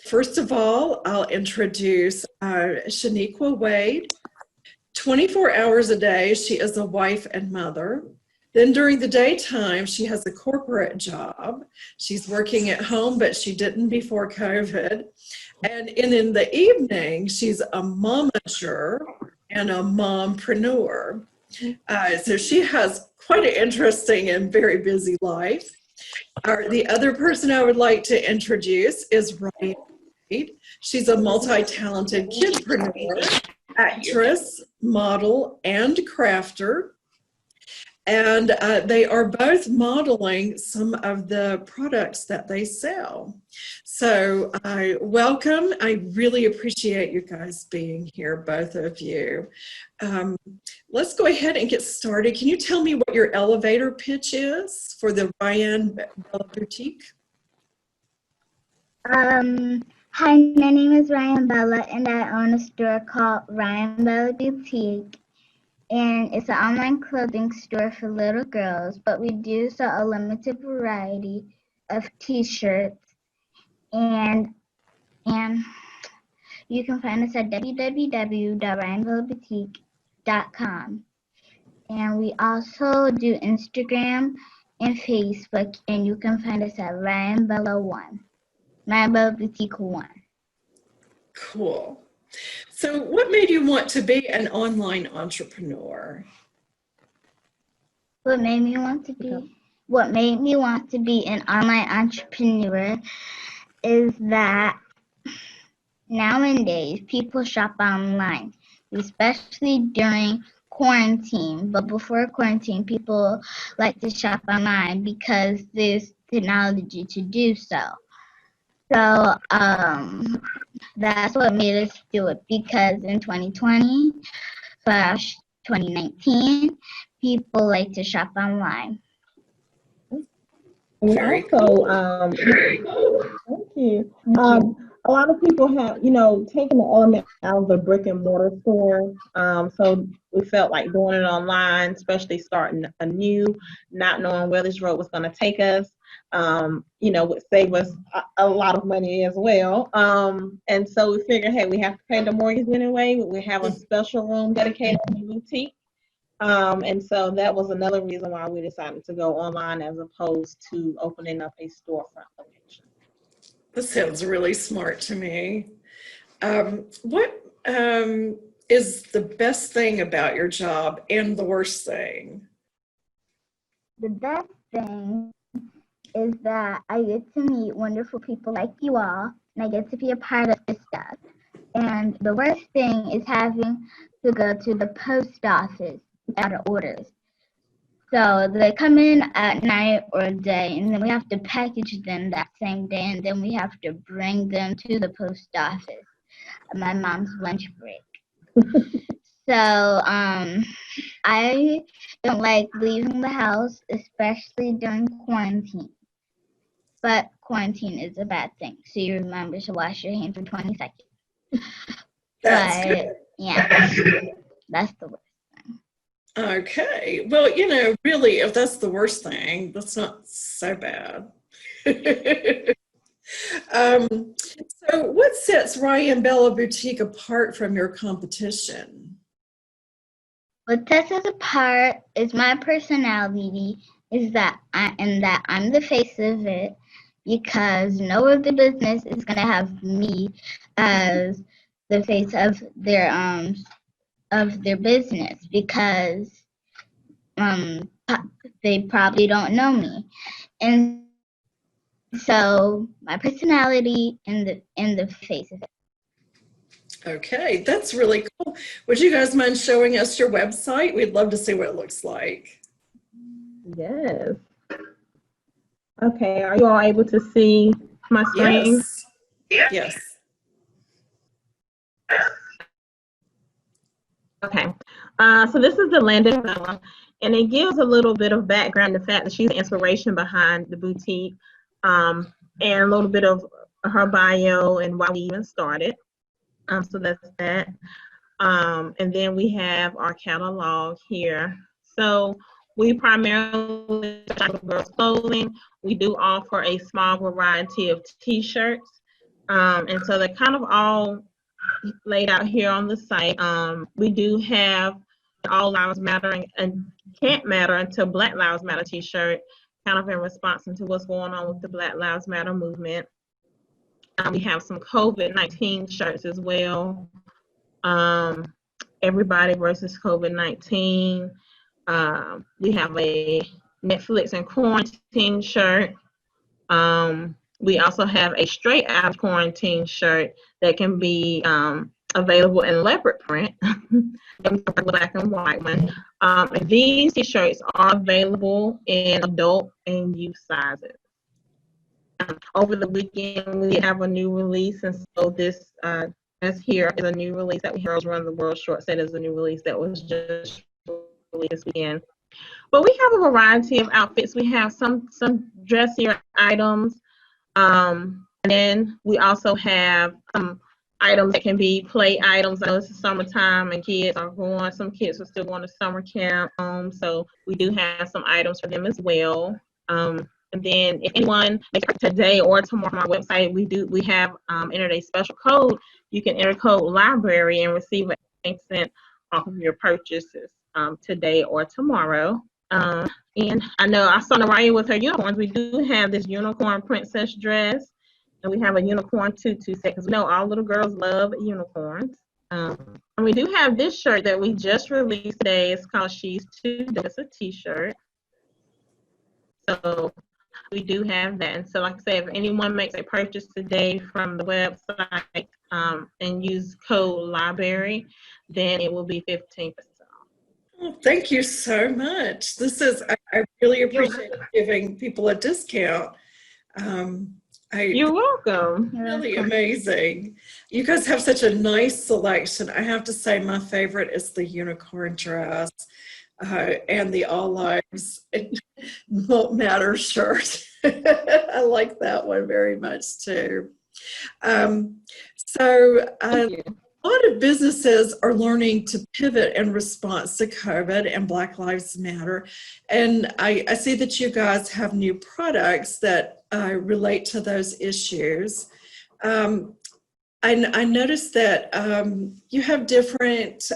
First of all, I'll introduce Shaniqua Wade. 24 hours a day, she is a wife and mother. Then during the daytime, she has a corporate job. She's working at home, but she didn't before COVID. And in the evening, she's a momager and a mompreneur. So she has quite an interesting and very busy life. The other person I would like to introduce is Ryann Wade. She's a multi-talented kidpreneur, actress, model, and crafter. And they are both modeling some of the products that they sell. So welcome. I really appreciate you guys being here, both of you. Let's go ahead and get started. Can you tell me what your elevator pitch is for the Ryann Bella Boutique? Hi, my name is Ryann Bella, and I own a store called Ryann Bella Boutique. And it's an online clothing store for little girls, but we do sell a limited variety of t-shirts. And you can find us at www.ryannbellaboutique.com. And we also do Instagram and Facebook, and you can find us at Ryann Bella 1, Ryann Bella Boutique 1. Cool. So what made you want to be an online entrepreneur? What made me want to be an online entrepreneur is that nowadays people shop online, especially during quarantine. But before quarantine, people like to shop online because there's technology to do so. So that's what made us do it, because in 2020/2019, people like to shop online. We also, thank you. A lot of people have, taken the element out of the brick and mortar store. So we felt like doing it online, especially starting anew, not knowing where this road was going to take us, would save us a lot of money as well. And so we figured, hey, we have to pay the mortgage anyway. We have a special room dedicated to the boutique. And so that was another reason why we decided to go online as opposed to opening up a storefront location. This sounds really smart to me. What is the best thing about your job and the worst thing? The best thing is that I get to meet wonderful people like you all, and I get to be a part of this stuff. And the worst thing is having to go to the post office out of orders. So they come in at night or day, and then we have to package them that same day, and then we have to bring them to the post office at my mom's lunch break. So I don't like leaving the house, especially during quarantine. But quarantine is a bad thing, so you remember to wash your hands for 20 seconds. That's good. Yeah, that's the worst. Okay. Well, really, if that's the worst thing, that's not so bad. So what sets Ryann Bella Boutique apart from your competition? What sets us apart is my personality, is that I'm the face of it, because no other business is going to have me as the face of their business, because they probably don't know me. And so my personality in the face of it. Okay, that's really cool. Would you guys mind showing us your website? We'd love to see what it looks like. Yes. Okay, are you all able to see my screen? Yes. Okay, so this is the landing page, and it gives a little bit of background, the fact that she's the inspiration behind the boutique, and a little bit of her bio and why we even started. So that's that. And then we have our catalog here. So we primarily shop girls' clothing. We do offer a small variety of t-shirts. And so they're kind of all laid out here on the site. We do have All Lives Matter and Can't Matter Until Black Lives Matter t-shirt, kind of in response to what's going on with the Black Lives Matter movement. We have some COVID-19 shirts as well. Everybody versus COVID-19. We have a Netflix and quarantine shirt. We also have a straight out of quarantine shirt that can be available in leopard print, the black and white one. And these t-shirts are available in adult and youth sizes. Over the weekend, we have a new release, and so this here is a new release that we Heroes Run the World short set is a new release that was just released this weekend. But we have a variety of outfits. We have some dressier items, and then we also have some items that can be play items. I know it's the summertime and kids are going. Some kids are still going to summer camp, so we do have some items for them as well. And then if anyone today or tomorrow on our website, we have entered a special code. You can enter code library and receive a 10% off of your purchases today or tomorrow. And I know I saw Naraya with her unicorns. We do have this unicorn princess dress, and we have a unicorn tutu set because we know all little girls love unicorns. And we do have this shirt that we just released today. It's called She's Too Dope. It's a t-shirt. So we do have that. And so like I said, if anyone makes a purchase today from the website and use code library, then it will be 15% off. Well, thank you so much. I really appreciate giving people a discount. You're welcome. Really amazing. You guys have such a nice selection. I have to say my favorite is the unicorn dress and the All Lives Won't Matter shirt. I like that one very much too. A lot of businesses are learning to pivot in response to COVID and Black Lives Matter. And I see that you guys have new products that relate to those issues. I noticed that you have different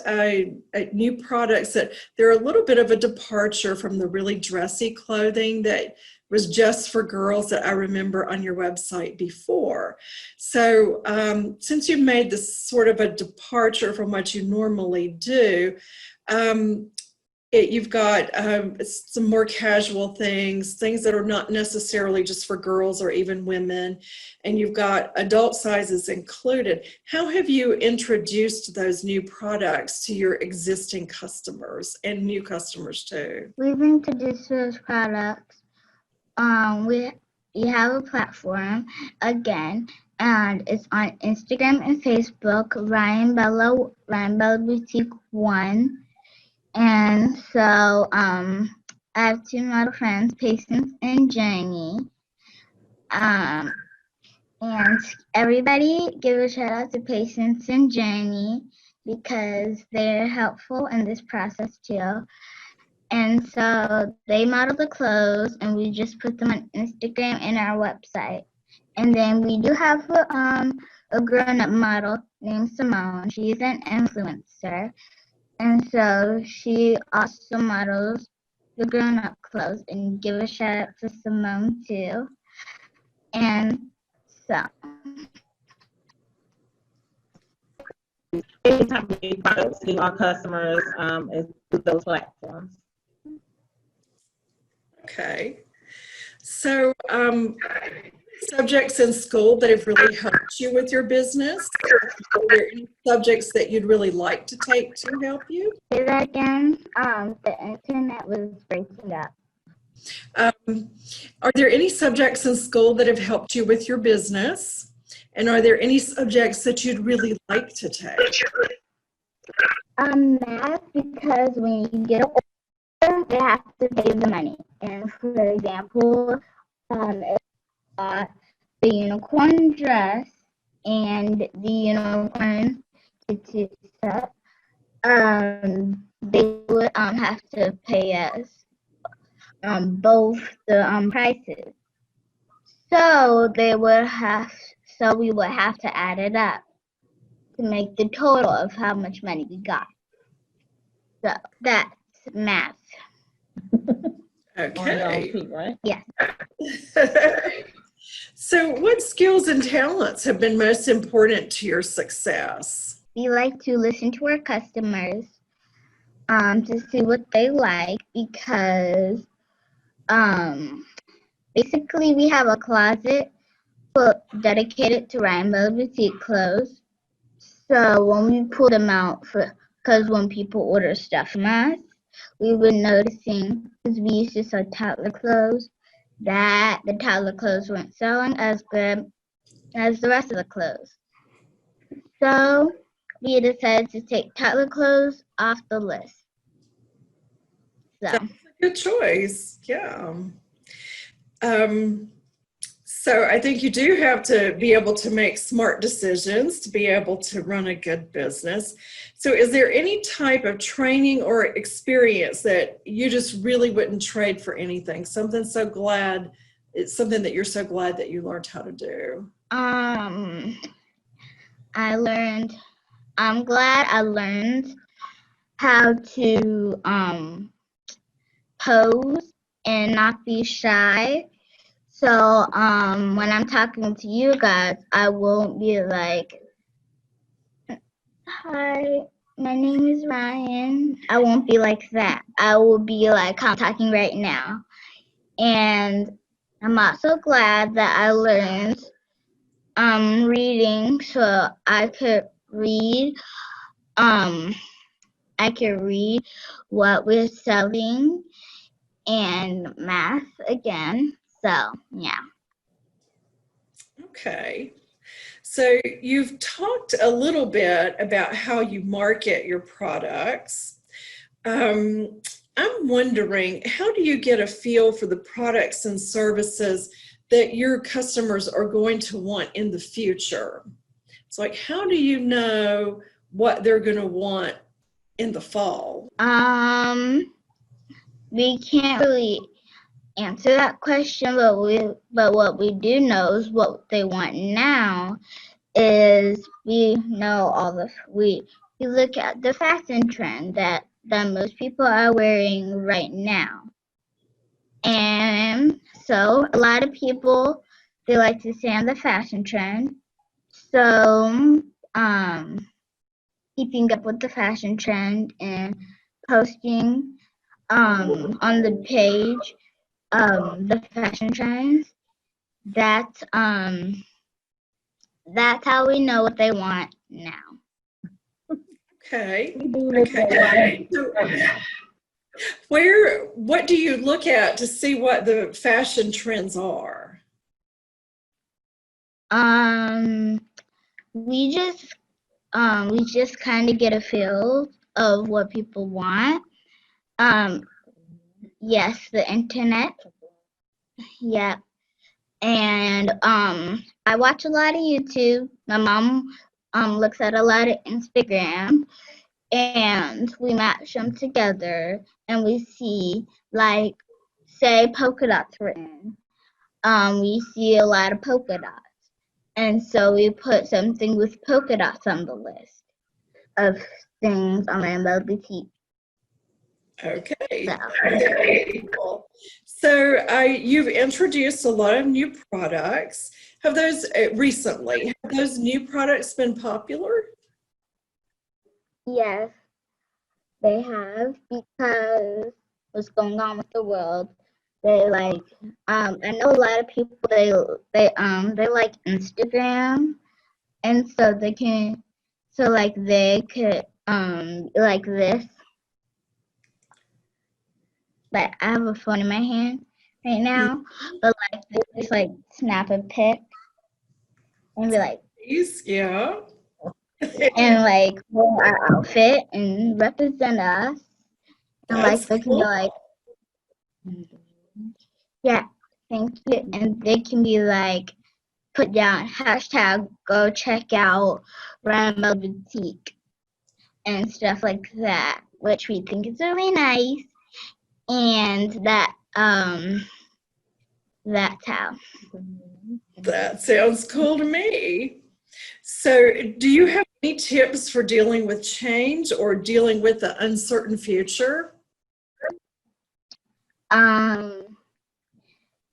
new products that they're a little bit of a departure from the really dressy clothing that was just for girls that I remember on your website before. So since you made this sort of a departure from what you normally do, you've got some more casual things that are not necessarily just for girls or even women, and you've got adult sizes included. How have you introduced those new products to your existing customers and new customers too? We've introduced those products. We have a platform again, and it's on Instagram and Facebook, Ryann Bella Boutique 1. And so I have two model friends, Patience and Jamie. And everybody give a shout out to Patience and Jamie because they're helpful in this process too. And so they model the clothes, and we just put them on Instagram and our website. And then we do have a grown-up model named Simone. She's an influencer. And so she also models the grown-up clothes, and give a shout out to Simone too. And so To our customers is those platforms. Okay. So subjects in school that have really helped you with your business? Are there any subjects that you'd really like to take to help you? say that again. The internet was breaking up. Are there any subjects in school that have helped you with your business? And are there any subjects that you'd really like to take? Math, because when you get older, they have to pay the money. And for example, the unicorn dress and the unicorn tutu set, they would have to pay us both the prices. So they would have So we would have to add it up to make the total of how much money we got. So that's math. Okay. Right? Yes. So, what skills and talents have been most important to your success? We like to listen to our customers to see what they like, because basically we have a closet dedicated to Ryann Wade boutique clothes. So when we pull them out, because when people order stuff from us, we were noticing, because we used to sell toddler clothes, that the toddler clothes weren't selling as good as the rest of the clothes. So we decided to take toddler clothes off the list. So That's a good choice. Yeah. So I think you do have to be able to make smart decisions to be able to run a good business. So is there any type of training or experience that you just really wouldn't trade for anything? It's something that you're so glad that you learned how to do. I'm glad I learned how to pose and not be shy. So when I'm talking to you guys, I won't be like, "Hi, my name is Ryann." I won't be like that. I will be like how I'm talking right now. And I'm also glad that I learned reading, so I could read what we're selling, and math again. So yeah. Okay. So you've talked a little bit about how you market your products. I'm wondering, how do you get a feel for the products and services that your customers are going to want in the future? It's like, how do you know what they're going to want in the fall? We can't really answer that question, but what we do know is what they want now is we look at the fashion trend that most people are wearing right now. And so a lot of people, they like to stay on the fashion trend. So keeping up with the fashion trend and posting on the page the fashion trends, that's how we know what they want now. Okay. We do look Okay. So what do you look at to see what the fashion trends are? We just kind of get a feel of what people want. Yes, the internet. Yeah. And I watch a lot of YouTube. My mom looks at a lot of Instagram, and we match them together, and we see, like, say polka dots were in. We see a lot of polka dots, and so we put something with polka dots on the list of things on Rainbow Boutique. Okay. So, Okay. Cool. So you've introduced a lot of new products. Have those recently? Have those new products been popular? yes, they have, because what's going on with the world. They like I know a lot of people, they like Instagram, and so they could like this. Like, I have a phone in my hand right now, but like they just like snap a pic and be like, Yeah. and like wear our outfit and represent us, and like That's they can be cool. like, yeah, thank you, and they can be like, put down hashtag go check out Rainbow Boutique and stuff like that, which we think is really nice, and that that's how. That sounds cool to me. So, do you have any tips for dealing with change or dealing with the uncertain future?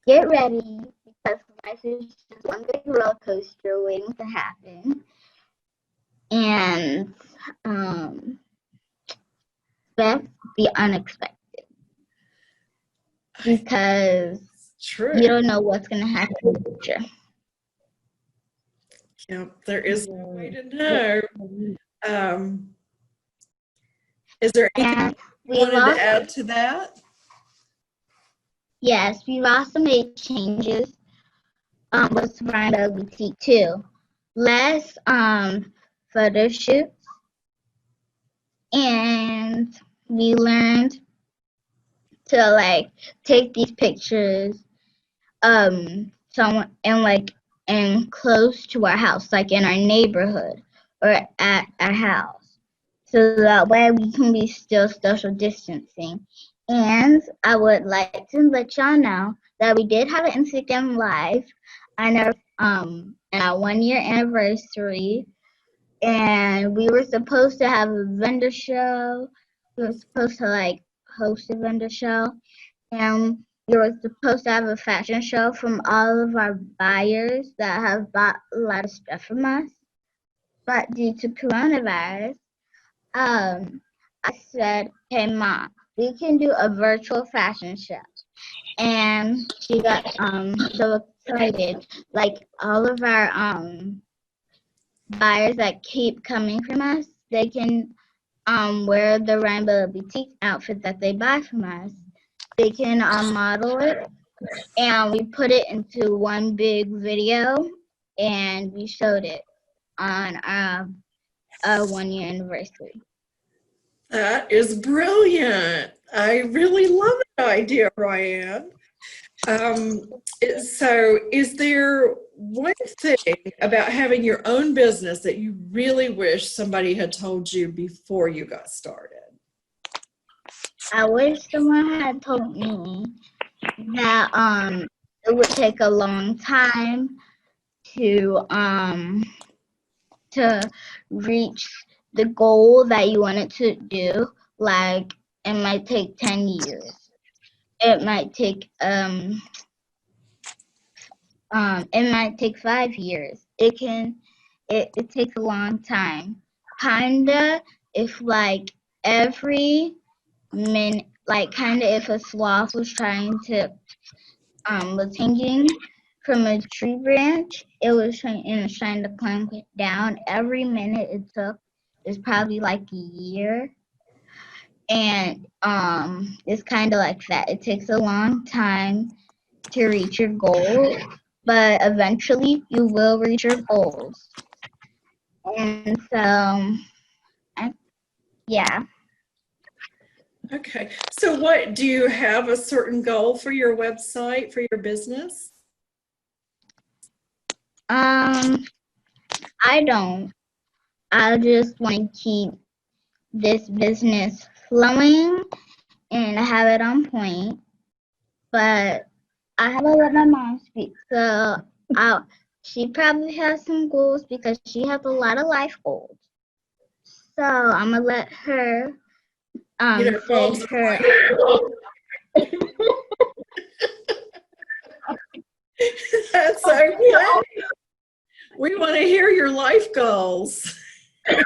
Get ready because life is just one big roller coaster waiting to happen. And expect the unexpected because True. you don't know what's going to happen in the future. Yeah, there is no way to know. Is there anything And you wanted to add to that? Yes, we've also made changes with Ryann Boutique too. Less photo shoots, and we learned to like take these pictures someone and close to our house, like in our neighborhood or at our house, so that way we can be still social distancing. And I would like to let y'all know that we did have an Instagram live on our 1 year anniversary, and we were supposed to have a vendor show. We were supposed to like host a vendor show, and we were supposed to have a fashion show from all of our buyers that have bought a lot of stuff from us. But due to coronavirus, I said, "Hey, Mom, we can do a virtual fashion show." And she got so excited. Like all of our buyers that keep coming from us, they can wear the Rainbow Boutique outfit that they buy from us. They can model it, and we put it into one big video, and we showed it on our 1 year anniversary. That is brilliant. I really love that idea, Ryann. So, is there one thing about having your own business that you really wish somebody had told you before you got started? I wish someone had told me that it would take a long time to reach the goal that you wanted to do. Like it might take 10 years. It might take 5 years. It takes a long time. Kinda if like every minute, like kinda if a sloth was trying to was hanging from a tree branch, it was trying to climb it down. Every minute it took is probably like a year. And it's kind of like that. It takes a long time to reach your goal, but eventually you will reach your goals. And so, yeah. Okay. So, what do you have a certain goal for your website, for your business? I don't. I just want to keep this business flowing and have it on point. But I have to let my mom speak. So she probably has some goals because she has a lot of life goals. So I'm gonna let her say her. That's okay. We want to hear your life goals. I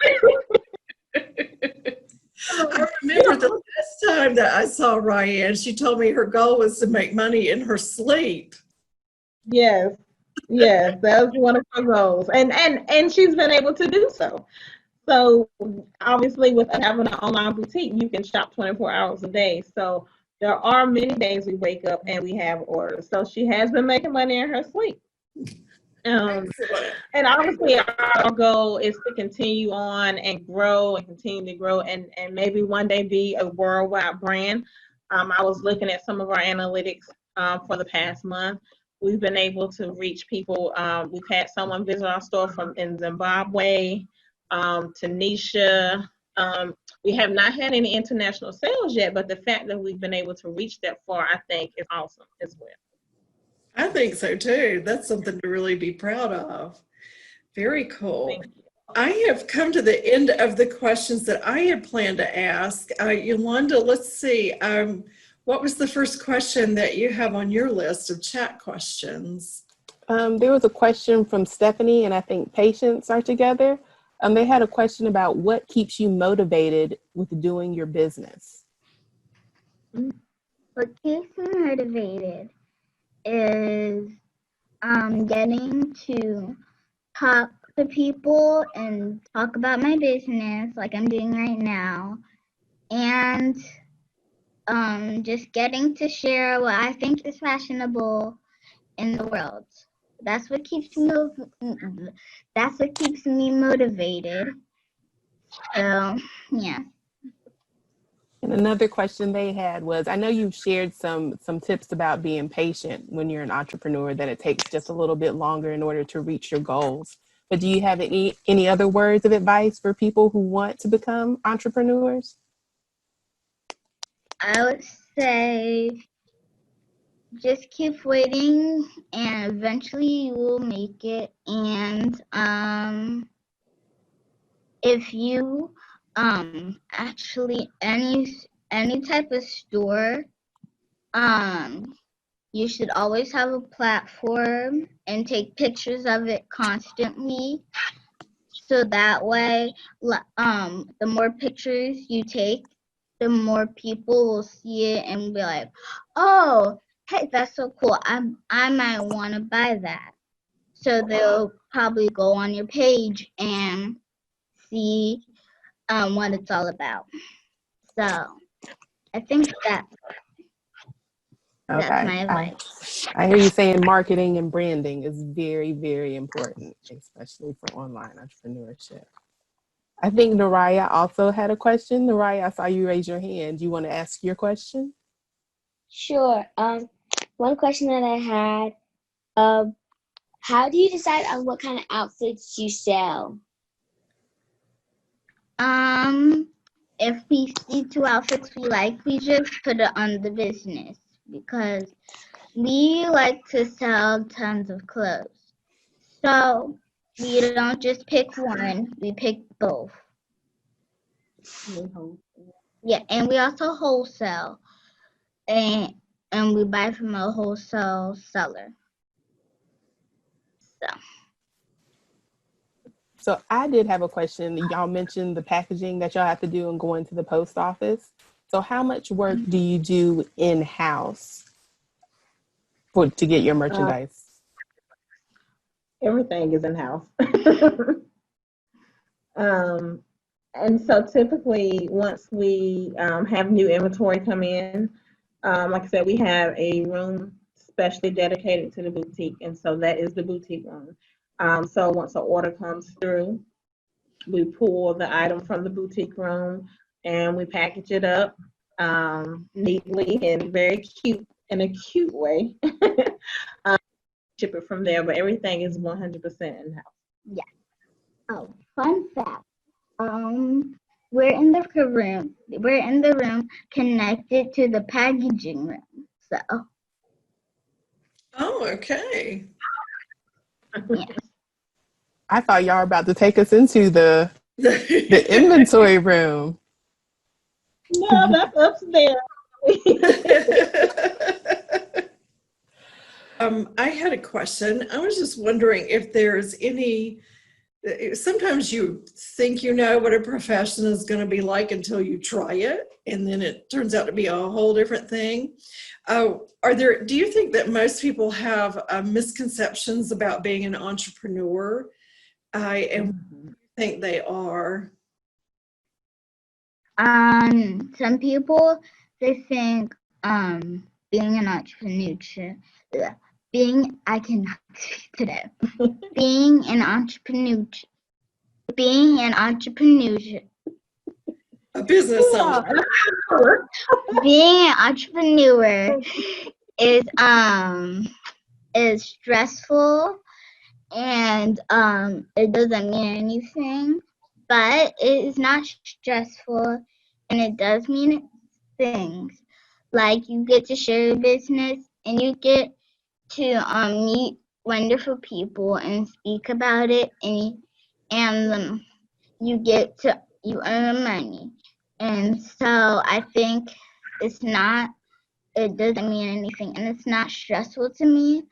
remember the last time that I saw Ryann, she told me her goal was to make money in her sleep. Yes, yes, that was one of her goals, and she's been able to do so. So obviously, with having an online boutique, you can shop 24 hours a day. So there are many days we wake up and we have orders. So she has been making money in her sleep. And obviously, our goal is to continue on and grow and continue to grow and maybe one day be a worldwide brand. I was looking at some of our analytics for the past month. We've been able to reach people. We've had someone visit our store from in Zimbabwe, Tunisia. We have not had any international sales yet, but the fact that we've been able to reach that far, I think, is awesome as well. think so too. That's something to really be proud of. Very cool. Thank you. I have come to the end of the questions that I had planned to ask. Yolanda, let's see. What was the first question that you have on your list of chat questions? There was a question from Stephanie, and I think patients are together. They had a question about what keeps you motivated with doing your business. What keeps me motivated is getting to talk to people and talk about my business like I'm doing right now, and just getting to share what I think is fashionable in the world. That's what keeps me motivated. So yeah. And another question they had was, I know you've shared some tips about being patient when you're an entrepreneur, that it takes just a little bit longer in order to reach your goals. But do you have any other words of advice for people who want to become entrepreneurs? I would say just keep waiting and eventually you will make it. And if you actually any type of store, you should always have a platform and take pictures of it constantly. So that way, the more pictures you take, the more people will see it and be like, oh, hey, that's so cool. I might want to buy that. So they'll probably go on your page and see what it's all about. So I think that's my advice. I hear you saying marketing and branding is very, very important, especially for online entrepreneurship. I think Naraya also had a question. Naraya, I saw you raise your hand. Do you want to ask your question? Sure. One question that I had, how do you decide on what kind of outfits you sell? If we see two outfits we like, we just put it on the business because we like to sell tons of clothes. So we don't just pick one, we pick both. Yeah, and we also wholesale, and we buy from a wholesale seller. So I did have a question. Y'all mentioned the packaging that y'all have to do and going to the post office. So how much work do you do in-house to get your merchandise? Everything is in-house. And so typically once we have new inventory come in, like I said, we have a room specially dedicated to the boutique, and so that is the boutique room. So once an order comes through, we pull the item from the boutique room and we package it up neatly and very cute, in a cute way. Ship it from there, but everything is 100% in-house. Yeah. Oh, fun fact. We're in the room connected to the packaging room. So. Oh, okay. Yeah. I thought y'all were about to take us into the inventory room. No, that's upstairs. I had a question. I was just wondering if there's any, sometimes you think you know what a profession is going to be like until you try it, and then it turns out to be a whole different thing. Do you think that most people have misconceptions about being an entrepreneur? And think they are? Some people, they think being an entrepreneur, I cannot speak today. Being an entrepreneur, A business owner. Being an entrepreneur is stressful, and it doesn't mean anything, but it is not stressful, and it does mean things. Like you get to share your business and you get to meet wonderful people and speak about it, and you earn money. And so I think it doesn't mean anything, and it's not stressful to me.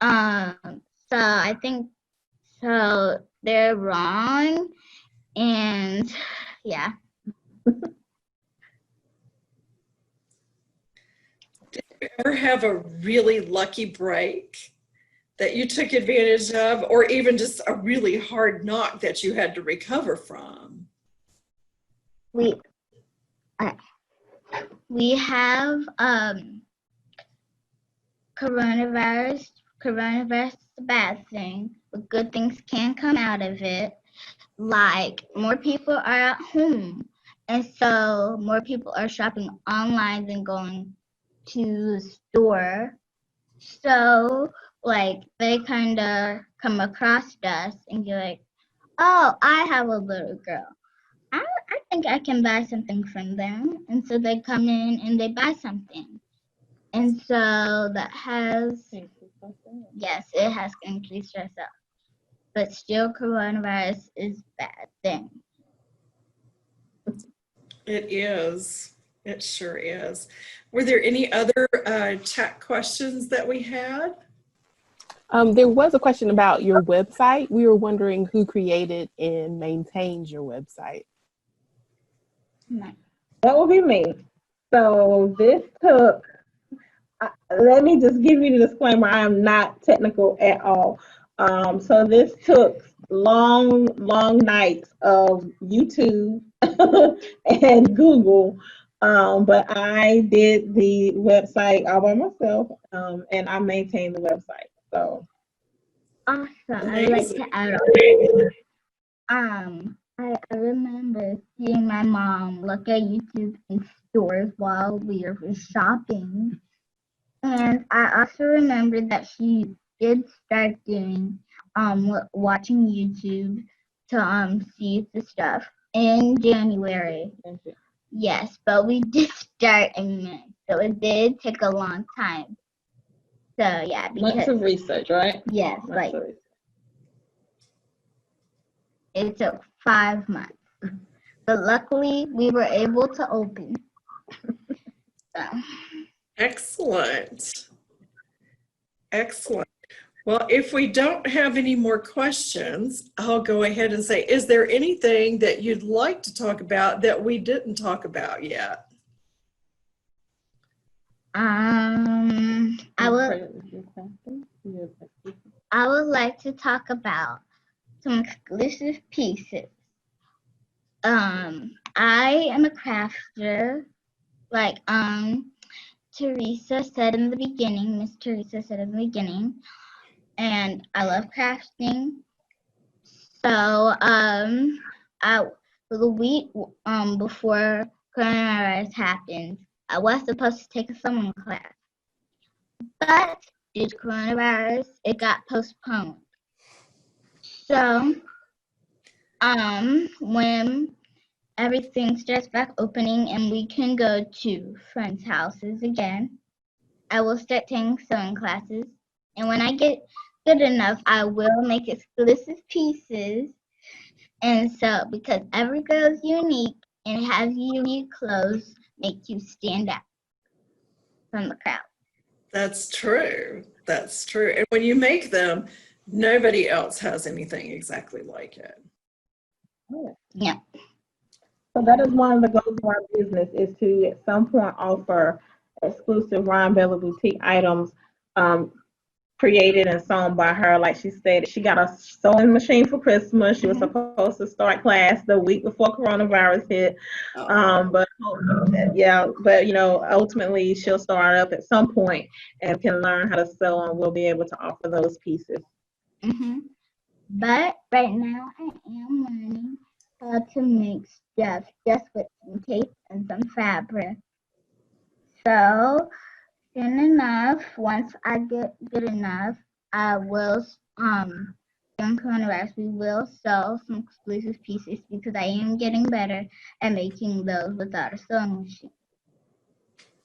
So I think so they're wrong, and yeah. Ever have a really lucky break that you took advantage of, or even just a really hard knock that you had to recover from? We have coronavirus. Coronavirus is a bad thing, but good things can come out of it. Like more people are at home, and so more people are shopping online than going to the store. So like they kind of come across us and be like, "Oh, I have a little girl. I think I can buy something from them." And so they come in and they buy something. And so that has, yes, it has increased us up. But still, coronavirus is a bad thing. It is. It sure is. Were there any other chat questions that we had? There was a question about your website. We were wondering who created and maintains your website. That would be me. So this took, let me just give you the disclaimer, I am not technical at all. So this took long nights of YouTube and Google, but I did the website all by myself, and I maintain the website. So Also, I would like to add on. I remember seeing my mom look at YouTube in stores while we were shopping. And I also remember that she did start doing watching YouTube to see the stuff in January. Yes, but we did start in May, so it did take a long time. So yeah, months of research, right? Yes, like it took 5 months, but luckily we were able to open. So. Excellent. Excellent. Well, if we don't have any more questions, I'll go ahead and say, is there anything that you'd like to talk about that we didn't talk about yet? I would like to talk about some exclusive pieces. I am a crafter, like Teresa said in the beginning, Miss Teresa said in the beginning, and I love crafting. So for the week before coronavirus happened, I was supposed to take a sewing class, but due to coronavirus, it got postponed. So when everything starts back opening and we can go to friends' houses again, I will start taking sewing classes. And when I get good enough, I will make exclusive pieces. And so, because every girl is unique and has unique clothes, make you stand out from the crowd. That's true. That's true. And when you make them, nobody else has anything exactly like it. Yeah. So that is one of the goals of our business, is to at some point offer exclusive Ryann Bailey boutique items created and sewn by her. Like she said, she got a sewing machine for Christmas. She was supposed to start class the week before coronavirus hit. But you know, ultimately she'll start up at some point and can learn how to sew, and we'll be able to offer those pieces. But right now I am learning how to make stuff just with some tape and some fabric. So soon enough, once I get good enough, I will during coronavirus we will sell some exclusive pieces, because I am getting better at making those without a sewing machine.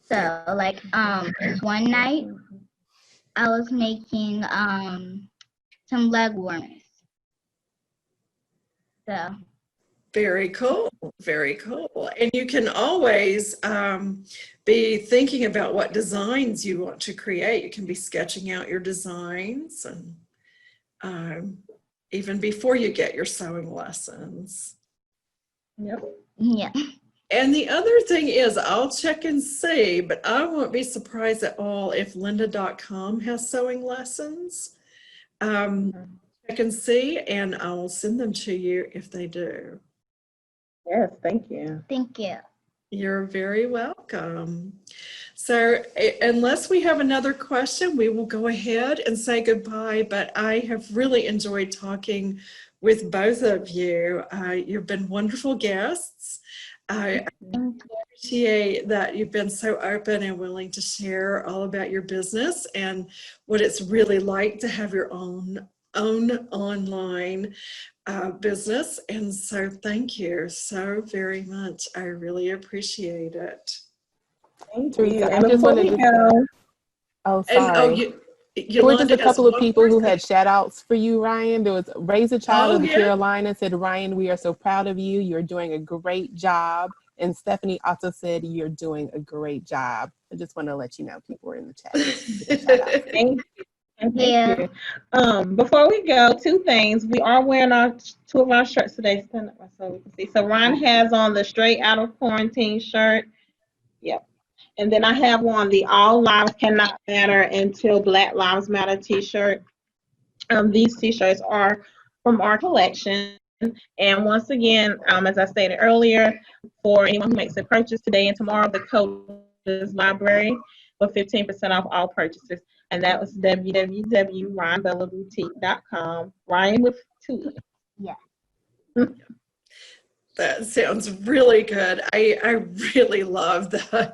So like just one night I was making some leg warmers. So Very cool. Very cool. And you can always be thinking about what designs you want to create. You can be sketching out your designs and even before you get your sewing lessons. Yep. yeah. And the other thing is, I'll check and see, but I won't be surprised at all if lynda.com has sewing lessons. Check and see, and I'll send them to you if they do. Yes, thank you. Thank you. You're very welcome. So unless we have another question, we will go ahead and say goodbye, but I have really enjoyed talking with both of you. You've been wonderful guests. I appreciate that you've been so open and willing to share all about your business and what it's really like to have your own online business. And so thank you so very much. I really appreciate it. Thank Teresa, you. I And just before wanted we to go, Oh, And sorry. There were just Yolanda a has couple of one people more who thing. had shout outs for you, Ryan. There was Raise a Child Oh, of the yeah. Carolina said, Ryan, we are so proud of you. You're doing a great job. And Stephanie also said, you're doing a great job. I just want to let you know people were in the chat. Shout out. thank you. And Yeah. thank you. Before we go, two things. We are wearing two of our shirts today. Stand up so we can see. So Ryan has on the Straight Out of Quarantine shirt. Yep. And then I have on the All Lives Cannot Matter Until Black Lives Matter t-shirt. These t-shirts are from our collection. And once again, as I stated earlier, for anyone who makes a purchase today and tomorrow, the code is library for 15% off all purchases. And that was www.ryanbellaboutique.com. Ryan with 2 E. Yeah. That sounds really good. I really love the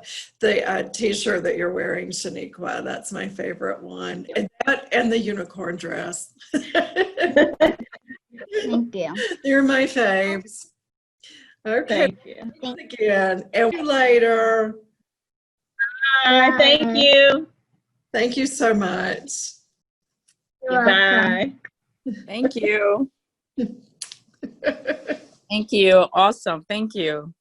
t-shirt that you're wearing, Shaniqua. That's my favorite one. And that and the unicorn dress. Thank you. You're my faves. Okay, Thank you. Thank again. And see you later. Bye. Thank you. Thank you so much. You're welcome. Bye. Thank you. Thank you. Awesome. Thank you.